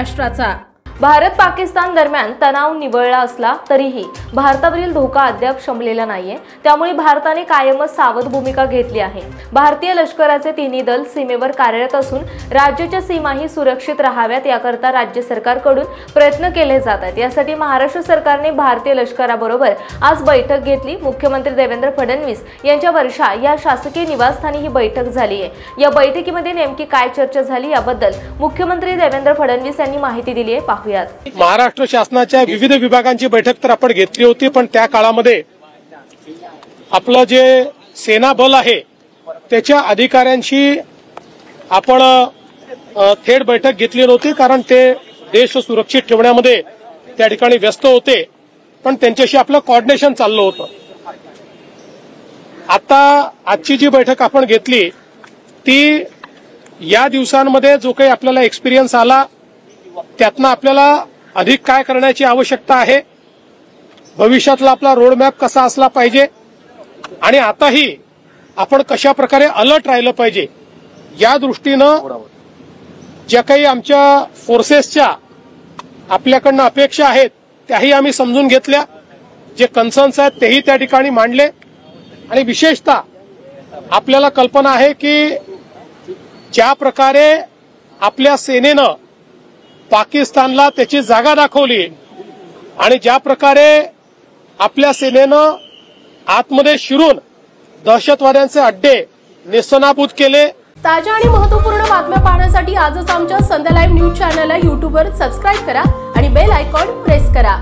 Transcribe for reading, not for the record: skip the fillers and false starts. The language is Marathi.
महाराष्ट्राचा। भारत पाकिस्तान दरम्यान तणाव निवळला असला तरीही भारतावरील धोका अद्याप शमलेला नाहीये। त्यामुळे भारताने कायमच सावध भूमिका घेतली आहे। भारतीय लष्कराचे तिन्ही दल सीमेवर कार्यरत असून राज्याच्या सीमाही सुरक्षित राहाव्यात याकरता राज्य सरकारकडून प्रयत्न केले जात आहेत। यासाठी महाराष्ट्र सरकारने भारतीय लष्कराबरोबर आज बैठक घेतली। मुख्यमंत्री देवेंद्र फडणवीस यांच्या वर्षा या शासकीय निवासस्थानी ही बैठक झाली आहे। या बैठकीमध्ये नेमकी काय चर्चा झाली याबद्दल मुख्यमंत्री देवेंद्र फडणवीस यांनी माहिती दिली आहे। महाराष्ट्र शासनाच्या विविध विभागांची बैठक तर आपण घेतली होती, पण त्या काळामध्ये आपलं जे सेना बल आहे त्याच्या अधिकाऱ्यांशी आपण थेट बैठक घेतली नव्हती, कारण ते देश सुरक्षित ठेवण्यामध्ये त्या ठिकाणी व्यस्त होते, पण त्यांच्याशी आपलं कोऑर्डिनेशन चाललं होतं। आता आजची जी बैठक आपण घेतली ती या दिवसांमध्ये जो काही आपल्याला एक्सपिरियन्स आला त्यातनं आपल्याला अधिक काय करण्याची आवश्यकता आहे, भविष्यातला आपला रोडमॅप कसा असला पाहिजे आणि आताही आपण कशा प्रकारे अलर्ट राहिलं पाहिजे या दृष्टीनं ज्या काही आमच्या फोर्सेसच्या आपल्याकडनं अपेक्षा आहेत त्याही आम्ही समजून घेतल्या। जे कन्सर्न्स आहेत तेही त्या ठिकाणी मांडले आणि विशेषतः आपल्याला कल्पना आहे की ज्या प्रकारे आपल्या सेनेनं पाकिस्तानला त्याची जागा दाखवली आणि ज्या प्रकारे आपल्या सेनेनं आतमध्ये शिरून दहशतवाद्यांचे अड्डे नेस्तनाबूत केले। ताज्या आणि महत्त्वपूर्ण बातम्या पाहण्यासाठी आजच आमच्या संध्या लाईव्ह न्यूज चॅनलला YouTube वर सबस्क्राइब करा आणि बेल आयकॉन प्रेस करा।